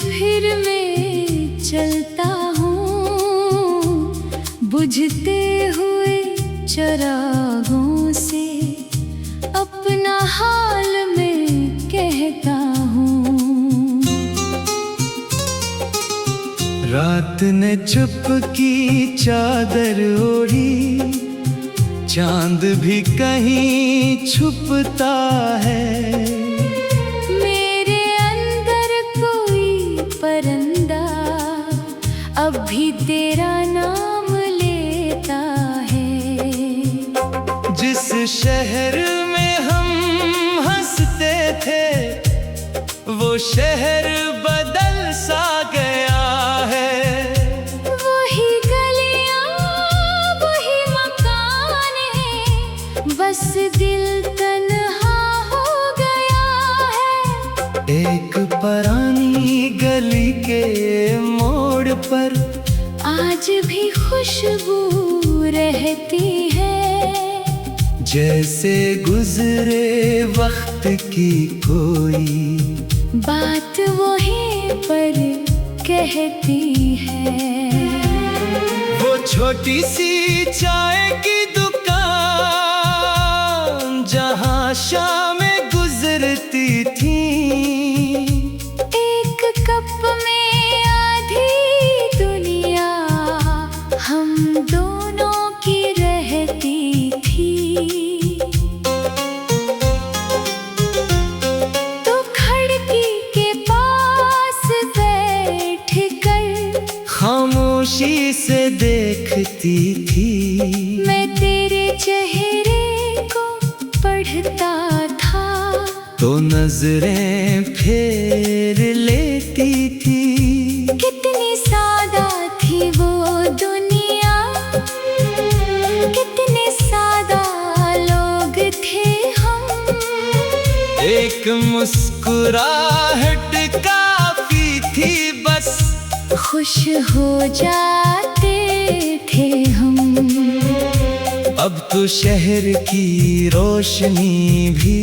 फिर मैं चलता हूँ बुझते हुए चरागों से, अपना हाल मैं कहता हूँ। रात ने चुपकी चादर ओढ़ी, चांद भी कहीं छुपता है। मेरे अंदर कोई परिंदा अब भी तेरा नाम लेता है। जिस शहर में हम हंसते थे, वो शहर बदल सा गया है। वही गलियां, वही मकान है, बस दिल तन्हा हो गया है। एक पुरानी गली के मोड़ पर आज भी खुशबू रहती है, जैसे गुजरे वक्त की कोई बात वहीं पर कहती है। वो छोटी सी चाय की दुकान, जहाँ शामें गुजरती थी। एक कप में आधी दुनिया हम दोनों की रहती थी। तो खिड़की के पास बैठ कर खामोशी से देखती थी। मैं तेरे चेहरे को पढ़ता था, तो नजरें फेर लेती थी। कितनी सादा थी वो दुनिया, कितने सादा लोग थे हम। एक मुस्कुराहट काफी थी बस, खुश हो जाते थे हम। अब तो शहर की रोशनी भी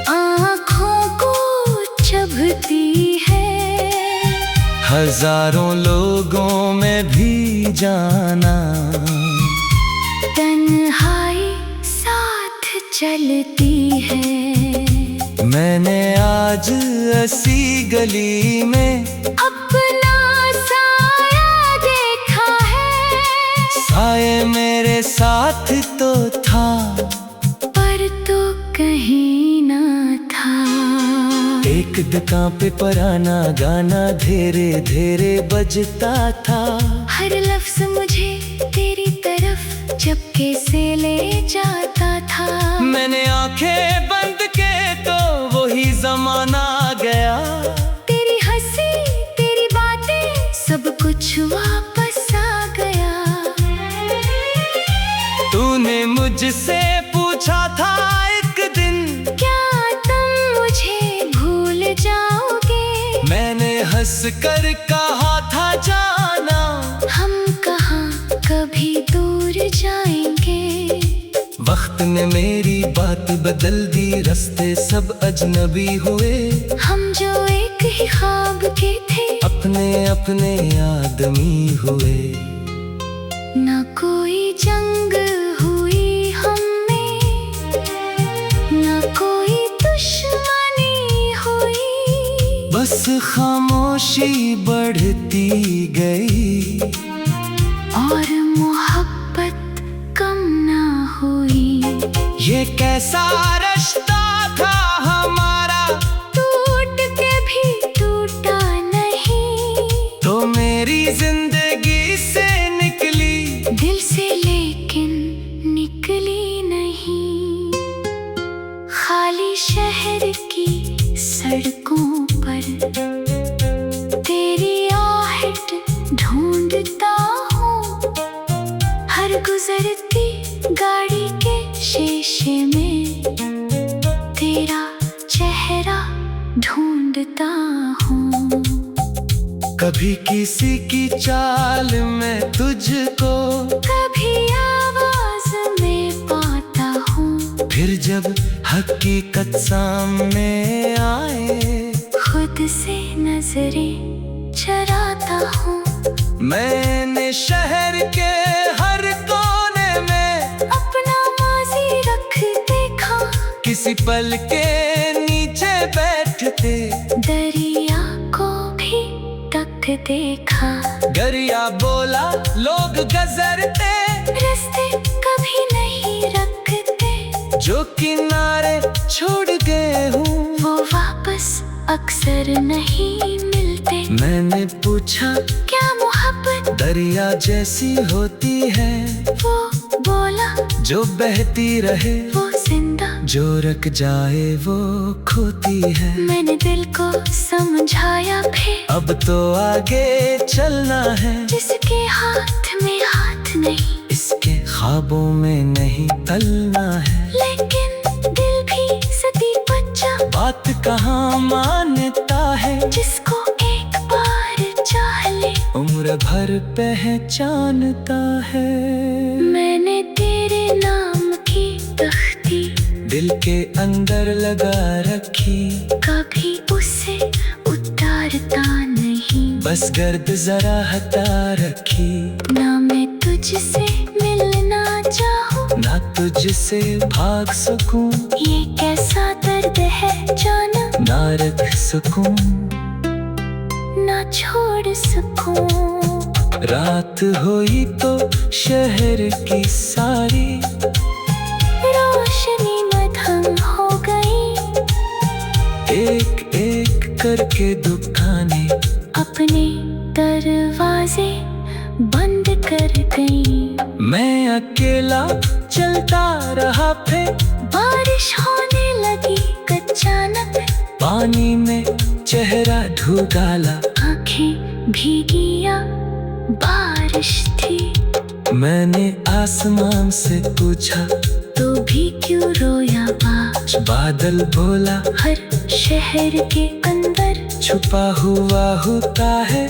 आँखों को चुभती है। हजारों लोगों में भी जाना, तन्हाई साथ चलती है। मैंने आज ऐसी गली में अपना साया देखा है। साये मेरे साथ तो था, पर तो कहीं ना था। एक दुकान पे पुराना गाना धीरे धीरे बजता था। हर लफ्ज मुझे तेरी तरफ चपके से ले जाता था। मैंने आंखें बंद के तो वही जमाना आ गया। तेरी हंसी, तेरी बातें, सब कुछ वापस आ गया। तूने मुझसे पूछा था एक दिन, क्या तुम मुझे भूल जाओगे? मैंने हंस कर कहा था जाना, हम कहाँ कभी दूर जाएंगे। वक्त ने मेरी बात बदल दी, रास्ते सब अजनबी हुए। हम जो एक ही ख्वाब के थे, अपने अपने आदमी हुए। न कोई जंग हुई हमें, न कोई दुश्मनी हुई। बस खामोशी बढ़ती गई और मोहब्बत कम ना हुई। ये कैसा रिश्ता था हमारा, टूट के भी टूटा नहीं। तो मेरी जिंदगी से निकली, दिल से लेकिन निकली नहीं। खाली शहर की सड़कों पर तेरी आहट ढूंढता हूँ। हर गुजरती गाड़ी के शीशे में तेरा चेहरा ढूंढता हूँ। कभी किसी की चाल में तुझको, कभी आवाज में पाता हूँ। फिर जब हकीकत सामने आए, खुद से नजरें चराता हूँ। मैंने शहर के हर कोने में अपना माजी रख देखा, किसी पल के नीचे बैठते दरिया को भी तक देखा। गरिया बोला लोग गजरते, रास्ते कभी नहीं रखते, जो किनारे छोड़ गए हूँ वो वापस अक्सर नहीं मिलते। मैंने पूछा क्या मोहब्बत दरिया जैसी होती है, वो बोला जो बहती रहे वो जिंदा, जो रख जाए वो खोती है। मैंने दिल को समझाया फिर, अब तो आगे चलना है, जिसके हाथ में हाथ नहीं, इसके ख्वाबों में नहीं तलना है। लेकिन दिल भी सदी बच्चा, बात कहाँ मानता है, जिसको एक बार चाह ले उम्र भर पहचानता है। मैंने तेरे नाम की तख्ती दिल के अंदर लगा रखी, कभी उसे उतारता नहीं। बस गर्द जरा हटा रखी, ना मैं तुझसे मिलना चाहूँ, ना तुझसे भाग सकूं, ये कैसा दर्द है जाना, ना रख सकूं, ना छोड़ सकूं। रात हुई तो शहर की सारी रोशनी मधम हो गई, एक एक करके दुकानें अपने दरवाजे बंद कर गई। मैं अकेला चलता रहा, फिर बारिश होने लगी अचानक, पानी में चेहरा ढूंढ डाला, आंखें भीगिया बारिश थी। मैंने आसमान से पूछा तो भी क्यों रोया बाज, बादल बोला हर शहर के अंदर छुपा हुआ होता है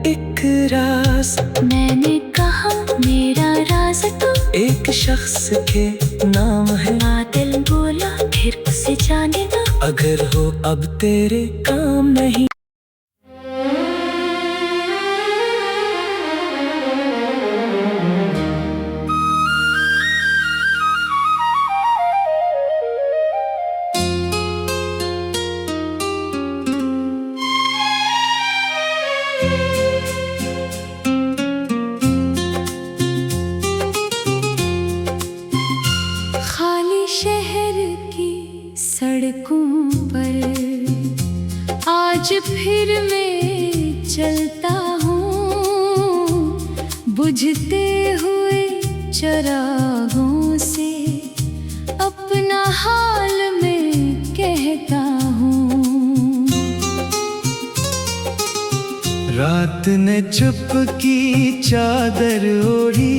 एक राज। मैंने कहा मेरा राज तो एक शख्स के नाम है, बादल बोला फिर उसे जाने दो, अगर हो अब तेरे काम नहीं। खाली शहर की सड़कों पर आज फिर मैं चलता हूँ, बुझते हुए चरागों से अपना हाल मैं कहता हूँ। रात ने चुप की चादर ओढ़ी,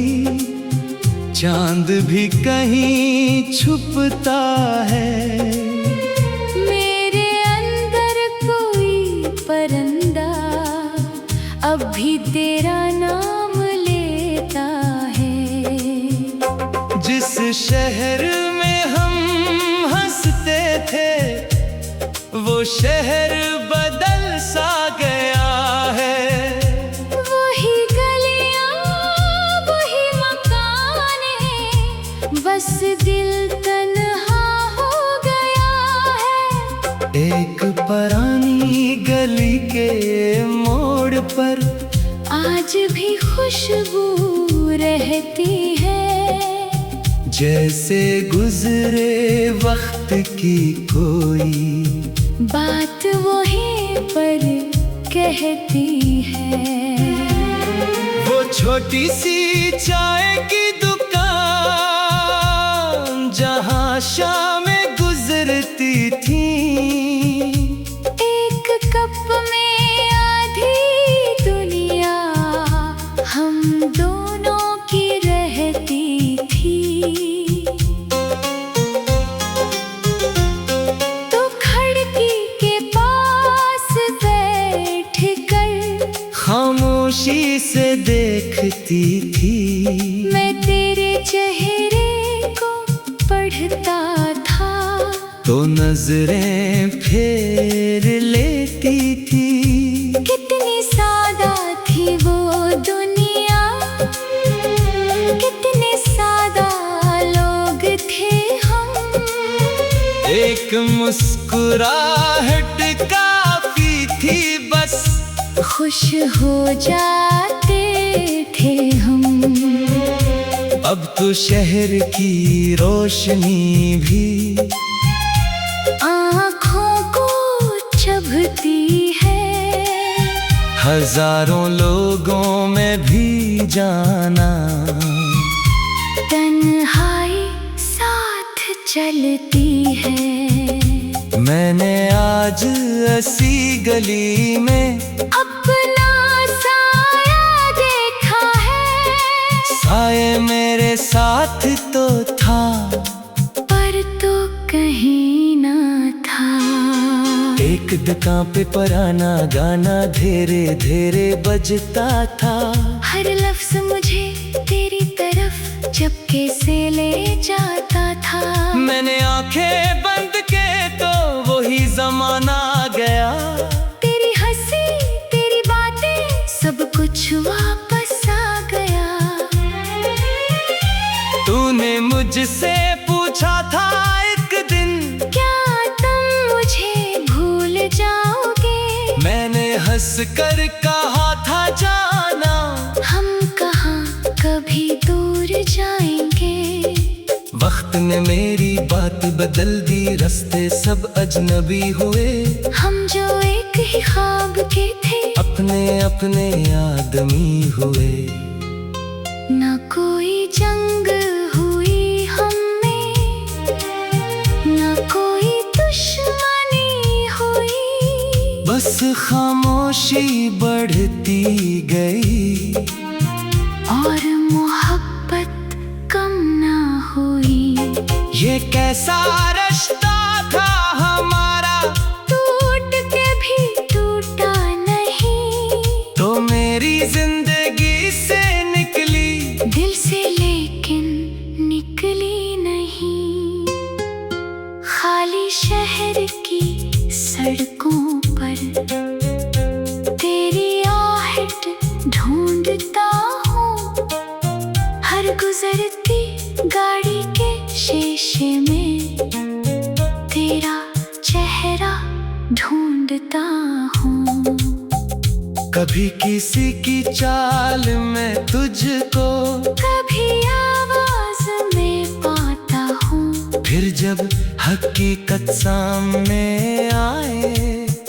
चांद भी कहीं छुपता है। मेरे अंदर कोई परिंदा अब भी तेरा नाम लेता है। जिस शहर में हम हंसते थे, वो शहर बदल सा गया है। वही गलियां वही मकान है, बस दिल तन्हा हो गया है। एक पुरानी गली के मोड़ पर आज भी खुशबू रहती है, जैसे गुजरे वक्त की कोई बात वहीं पर कहती है। वो छोटी सी चाय की दुकान जहाँ शामें गुजरती थी, एक कप में आधी दुनिया हम दोनों की रहती थी। तो खिड़की के पास बैठ कर खामोशी से देखती थी। मैं तेरे चेहरे को पढ़ता था, तो नजरें फेर लेती थी। कितनी सादा थी वो दुनिया, कितने सादा लोग थे हम। एक मुस्कुराहट काफी थी बस, खुश हो जाते थे हम। अब तो शहर की रोशनी भी आँखों को चुभती है। हजारों लोगों में भी जाना, तन्हाई साथ चलती है। मैंने आज ऐसी गली में अपना साया देखा है। साये मेरे साथ तो था, पर तो कहीं ना था। एक दुकान पे पुराना गाना धीरे धीरे बजता था। हर लफ्ज मुझे तेरी तरफ चुपके से ले जाता था। मैंने आंखें बंद के तो वही जमाना आ गया। तेरी हंसी तेरी बातें सब कुछ वापस आ गया। तूने मुझसे पूछा था एक दिन, क्या तुम मुझे भूल जाओगे? मैंने हंस कर कहा था जाना, हम कहाँ कभी दूर जाएंगे। वक्त ने मेरी बात बदल दी, रास्ते सब अजनबी हुए। हम जो एक ही ख्वाब के थे, अपने अपने आदमी हुए। न कोई जंग हुई हमें, न कोई दुश्मनी हुई। बस खामोशी बढ़ती गई और मोहब्बत कम ना हुई। ये कैसा रिश्ता था हमारा, टूट के भी टूटा नहीं। तो मेरी जिंदगी से निकली, दिल से लेकिन निकली नहीं। खाली शहर की सड़कों पर तेरी आहट ढूंढता हूँ। हर गुजरती गाड़ी के शीशे में तेरा चेहरा ढूंढता हूँ। कभी किसी की चाल में तुझको, कभी आवाज में पाता हूँ। फिर जब हकीकत सामने आए,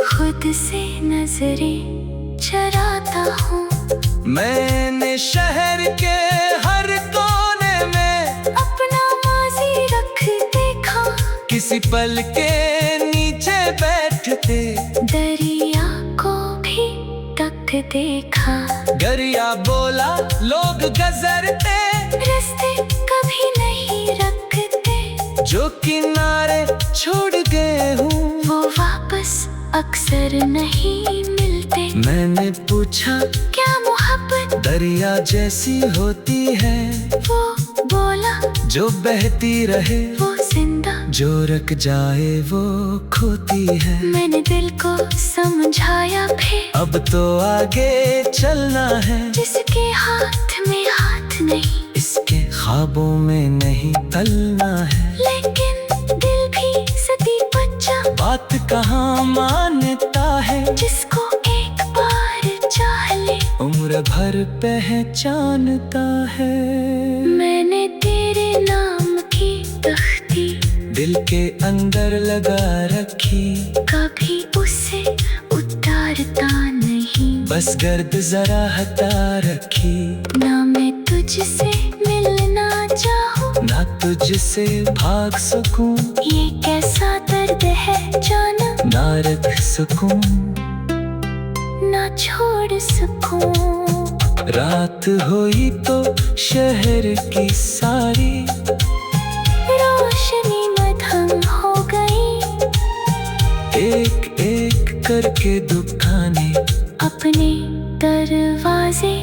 खुद से नजरें चराता हूँ। मैंने शहर के हर कोने में अपना माजी रख देखा। किसी पल के नीचे बैठते, दरिया को भी तक देखा। गरिया बोला लोग गजरते, रास्ते कभी नहीं रखते। जो किनारे छोड़ गए हूँ वो वापस अक्सर नहीं मिलते। मैंने पूछा क्या मोहब्बत दरिया जैसी होती है, वो बोला जो बहती रहे वो जिंदा, जो रख जाए वो खोती है। मैंने दिल को समझाया फिर, अब तो आगे चलना है, जिसके हाथ में हाथ नहीं, इसके ख्वाबों में नहीं तलना है। लेकिन दिल भी सदी बच्चा, बात कहाँ मानता है, जिसको एक बार चाह ले उम्र भर पहचानता है। मैंने तेरे नाम की तख्ती दिल के अंदर लगा रखी, कभी उसे उतारता नहीं। बस गर्द जरा हटा रखी, ना मैं तुझसे मिलना चाहूँ, ना तुझसे भाग सकूं, ये कैसा दर्द है जाना, ना रख सकूं, ना छोड़ सकूं। रात हुई तो शहर की सारी रोशनी मधम हो गई, एक एक करके दुकानें अपने दरवाजे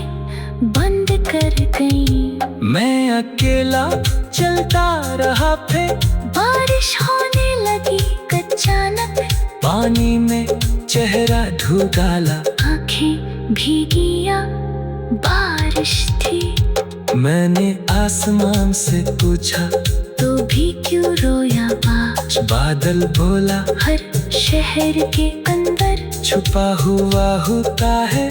बंद कर गई। मैं अकेला चलता रहा फिर, बारिश होने लगी अचानक, पानी में चेहरा ढूंढाला, आंखें भीगिया बारिश थी। मैंने आसमान से पूछा तो भी क्यों रोया बाज? बादल बोला हर शहर के अंदर छुपा हुआ होता है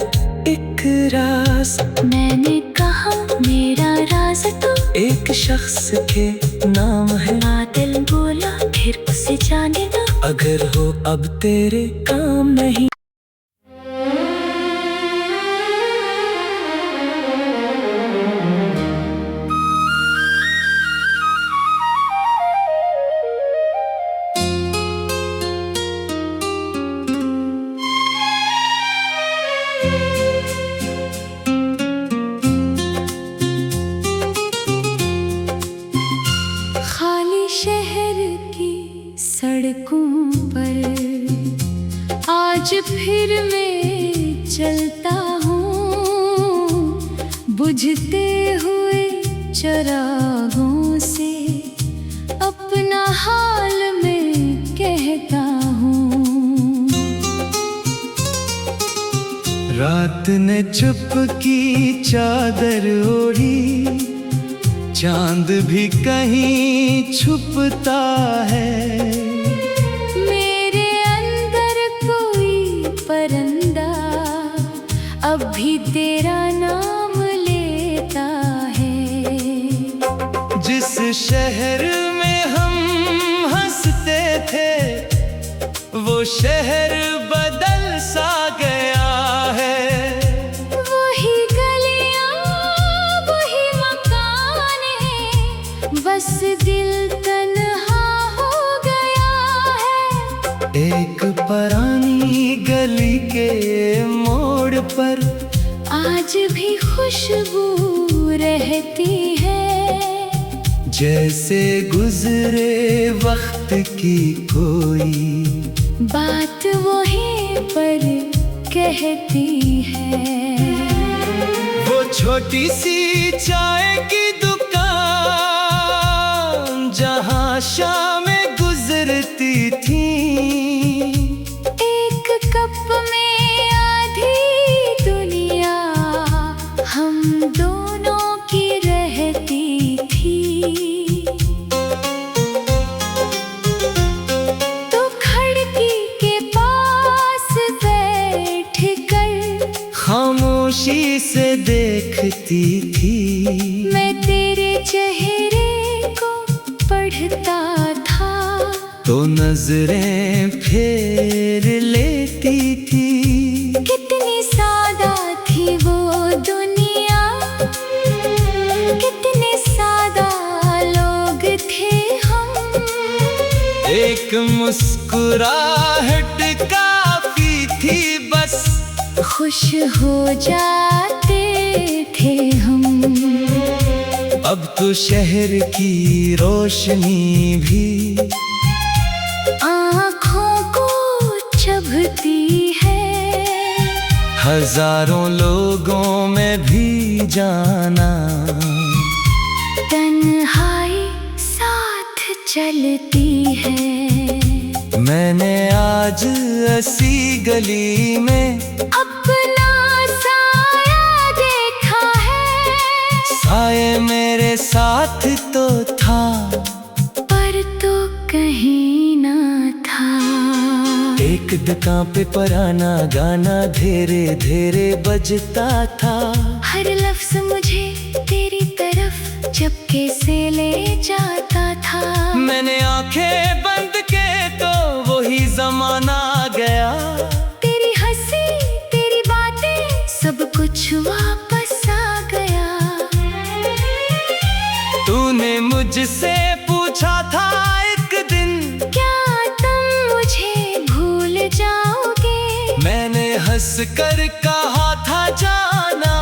एक राज। मैंने कहा मेरा राज तो एक शख्स के नाम है। बादल बोला फिर उसे जाने दो, अगर हो अब तेरे काम नहीं। खाली शहर की सड़कों पर आज फिर मैं चलता हूँ, बुझते हुए चरागों से अपना हाल मैं कहता हूँ। रात ने चुप की चादर ओढ़ी, चांद भी कहीं छुपता है। मेरे अंदर कोई परिंदा अब भी तेरा नाम लेता है। जिस शहर में हम हंसते थे वो शहर बदल सा गया है। वही गलियां वही मकान है, बस दिल तन्हा हो गया है। एक पुरानी गली के मोड़ पर आज भी खुशबू रहती है, जैसे गुजरे वक्त की कोई बात वहीं पर कहती है। वो छोटी सी चाय की दुकान जहाँ शामें गुजरती थी, एक कप में आधी दुनिया हम दोनों की रहती थी। तो खिड़की के पास बैठ कर खामोशी से देखती थी। मैं तेरे चेहरे को पढ़ता था, तो नजरें फेर लेती थी। कितनी सादा थी वो दुनिया, कितने सादा लोग थे हम। एक मुस्कुराहट काफी थी बस, खुश हो जाते थे हम। अब तो शहर की रोशनी भी आँखों को चुभती है, हजारों लोगों में भी जाना। तन्हाई साथ चलती है। मैंने आज ऐसी गली में अपना साया देखा है, साये मेरे साथ तो था पर तो कहीं ना था। एक दुकान पे पुराना गाना धीरे धीरे बजता था। हर लफ्ज मुझे तेरी तरफ चुपके से ले जाता था। मैंने आंखें बंद के तो वही जमाना आ गया। तेरी हंसी तेरी बातें सब कुछ वापस आ गया। तूने मुझसे पूछा था एक दिन, क्या तुम मुझे भूल जाओगे? मैंने हंस कर कहा था जाना,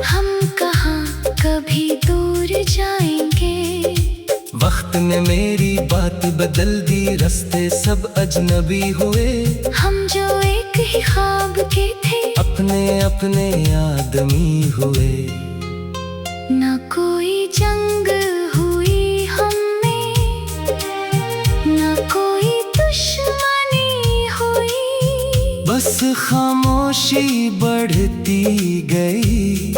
हम कहाँ कभी दूर जाएंगे। वक्त ने मेरी बात बदल दी, रास्ते सब अजनबी हुए। हम जो एक ही ख्वाब के थे, अपने अपने आदमी हुए। न कोई जंग हुई हम में, न कोई दुश्मनी हुई। बस खामोशी बढ़ती गई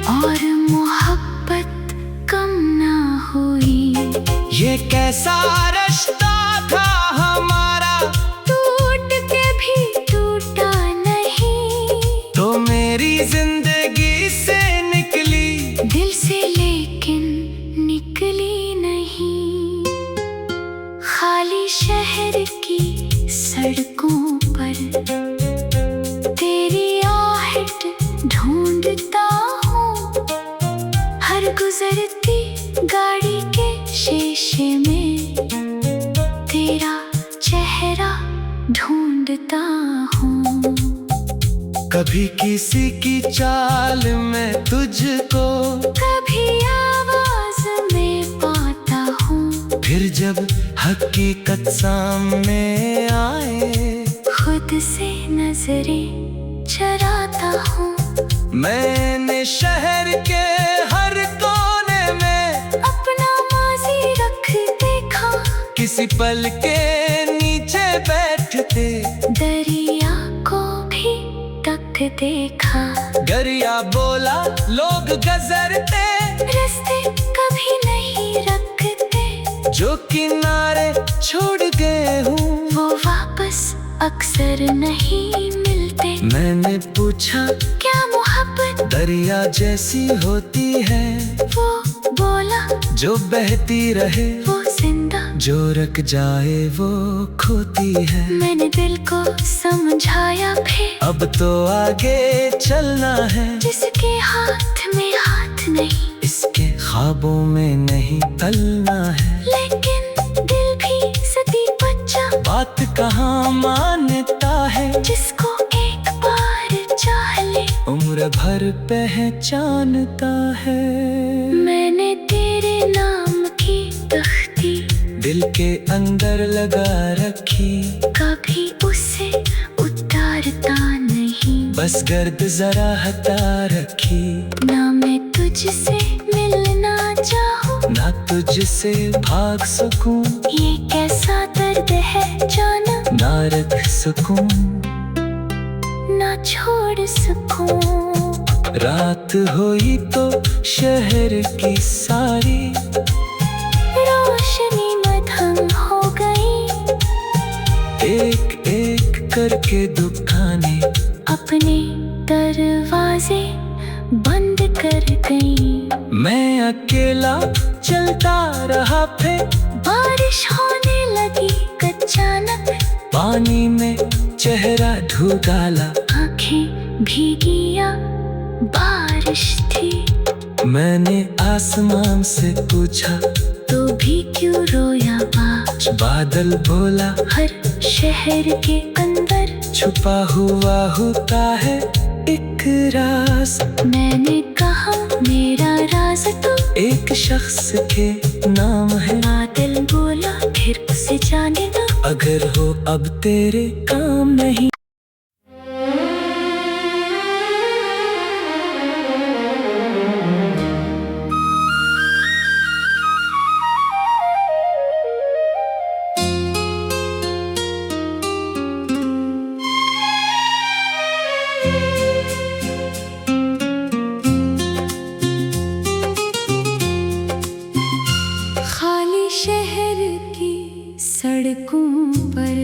और मोहब्बत कम ना हुई। ये कैसा रिश्ता था हमारा, टूट के भी टूटा नहीं। तो मेरी जिंदगी से निकली, दिल से लेकिन निकली नहीं। खाली शहर की सड़कों पर तेरी आहट ढूंढता हूँ। हर गुजरती गाड़ी के शीशे में तेरा चेहरा ढूंढता हूँ। कभी किसी की चाल में तुझको, कभी आवाज में पाता हूँ। फिर जब हकीकत सामने आए, खुद से नजरें चराता हूँ। मैंने शहर के हर कोने में अपना माजी रख देखा, किसी पल के नीचे बैठते दरिया को भी तक देखा। दरिया बोला लोग गजरते, रास्ते कभी नहीं रखते। जो किनारे छोड़ गए हूँ वो वापस अक्सर नहीं मिलते। मैंने पूछा क्या मोहब्बत दरिया जैसी होती है, वो बोला जो बहती रहे वो जिंदा, जो रख जाए वो खोती है। मैंने दिल को समझाया फिर, अब तो आगे चलना है, जिसके हाथ में हाथ नहीं, इसके ख्वाबों में नहीं तलना है। लेकिन दिल भी सदी बच्चा, बात कहाँ मानता है, जिसको एक बार चाह ले उम्र भर पहचानता है। मैंने तेरे नाम की तख्ती दिल के अंदर लगा रखी, कभी उसे उतारता नहीं। बस गर्द जरा हटा रखी, ना मैं तुझसे मिलना चाहूँ, ना तुझसे भाग सकूं, ये कैसा दर्द है जाना, ना रख सकूं, ना छोड़ सकूं। रात हुई तो शहर की सारी रोशनी मध्यम हो गई, एक एक करके दुकानें अपने दरवाजे बंद कर गई। मैं अकेला चलता रहा, फिर बारिश होने लगी अचानक, पानी में चेहरा ढूंढ डाला। आंखें भीगिया बारिश थी। मैंने आसमान से पूछा तो भी क्यों रोया बाज, बादल बोला हर शहर के अंदर छुपा हुआ होता है एक राज। मैंने कहा मेरा राज तो एक शख्स के नाम है, बादल बोला फिर उसे जाने दो, अगर हो अब तेरे काम नहीं। खाली शहर की सड़कों पर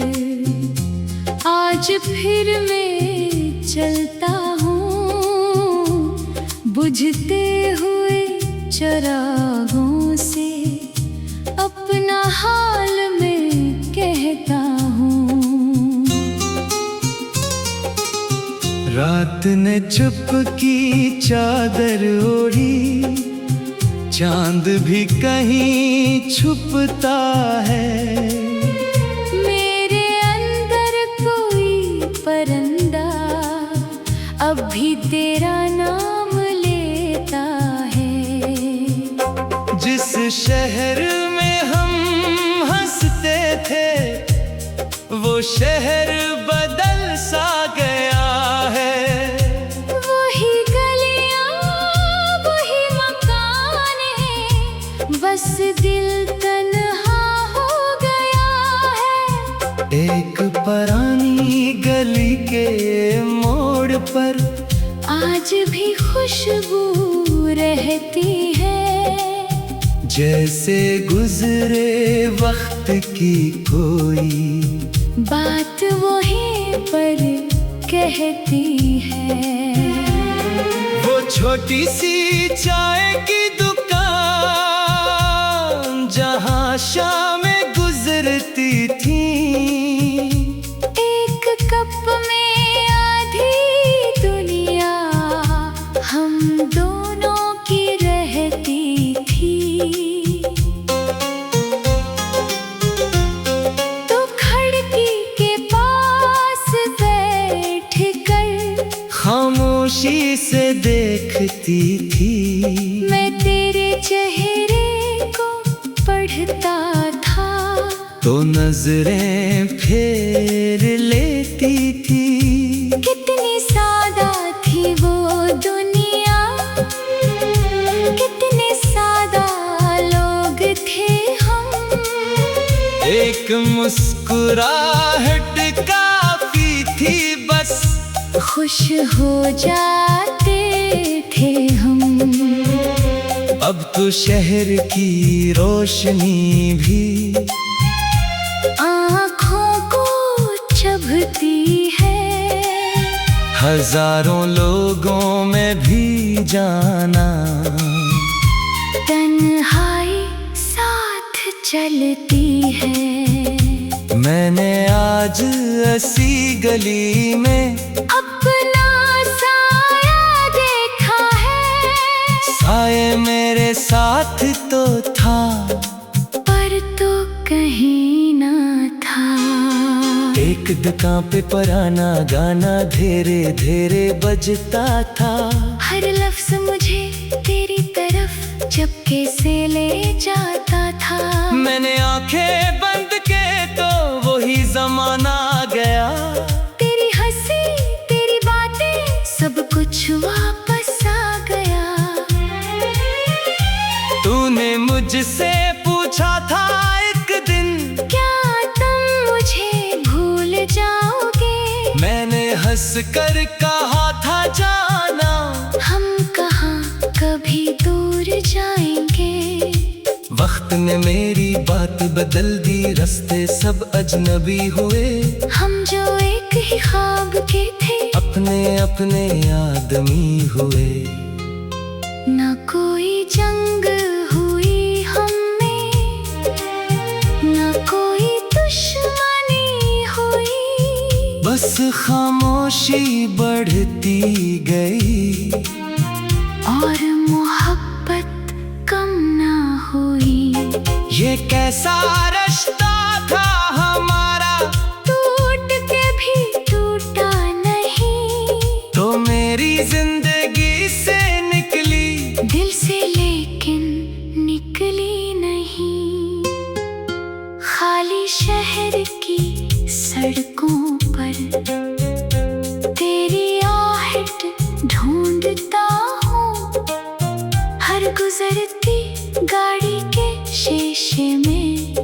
आज फिर मैं चलता हूँ, बुझते हुए चरागों से अपना हाल मैं कहता हूँ। रात ने चुप की चादर ओढ़ी, चांद भी कहीं छुपता है। मेरे अंदर कोई परिंदा अब भी तेरा नाम लेता है। जिस शहर में हम हंसते थे, वो शहर बदल सा गया है। वही गलियां वही मकाने, बस दिल तन्हा हो गया है। एक पुरानी गली पर आज भी खुशबू रहती है, जैसे गुजरे वक्त की कोई बात वहीं पर कहती है। वो छोटी सी चाय की दुकान जहाँ शामें गुजरती थी, एक कप में आधी दुनिया हम दोनों की रहती थी। तो खिड़की के पास बैठ कर खामोशी से देखती थी, मैं तेरे चेहरे को पढ़ता था। तो नजरें फेर लेती थी। कितनी सादा थी वो दुनिया, कितने सादा लोग थे हम। एक मुस्कुराहट काफी थी बस, खुश हो जाते थे हम। अब तो शहर की रोशनी भी आँखों को चुभती है, हजारों लोगों में भी जाना। तन्हाई साथ चलती है। मैंने आज ऐसी गली में अपना साया देखा है, साये मेरे साथ तो था, पर तो कहीं ना था। एक दुकान पे पुराना गाना धीरे धीरे बजता था। हर लफ्ज मुझे तेरी तरफ चुपके से ले जाता था। मैंने आंखें बंद के तो वही जमाना आ गया। तेरी हंसी तेरी बातें सब कुछ वापस आ गया। तूने मुझसे पूछा था एक दिन, क्या तुम मुझे भूल जाओगे? मैंने हंस कर कहा था जाना, हम कहाँ कभी दूर जाएंगे। वक्त ने मेरी बात बदल दी, रास्ते सब अजनबी हुए। हम जो एक ही ख्वाब के थे, अपने अपने आदमी हुए। न कोई जंग हुई हमें, न कोई दुश्मनी हुई। बस खामोशी बढ़ती गई और मोहब्बत कम ना हुई। ये कैसा रिश्ता था हमारा, टूट के भी टूटा नहीं। तो मेरी जिंदगी से निकली, दिल से लेकिन निकली नहीं। खाली शहर की सड़कों पर तेरी आहट ढूंढता हूँ। हर गुजरती गाड़ी के शीशे में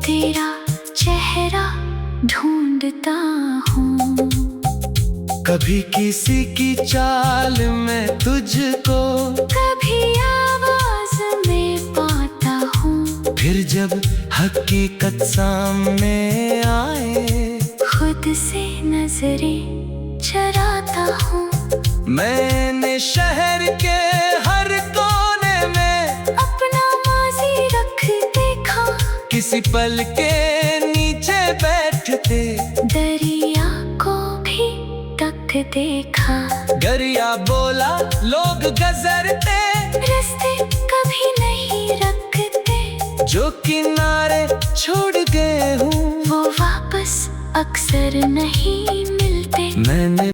तेरा चेहरा ढूंढता हूँ। कभी किसी की चाल में तुझको, कभी आवाज में पाता हूँ। फिर जब हकीकत सामने आए, खुद से नजरें चराता हूँ। मैंने शहर के हर कोने में अपना माजी रख देखा, किसी पल के नीचे बैठते दरिया को भी तक देखा। गरिया बोला लोग गजरते, रास्ते कभी नहीं रखते। जो किनारे छोड़ गए हूँ वो वापस अक्सर नहीं मिलते। मैंने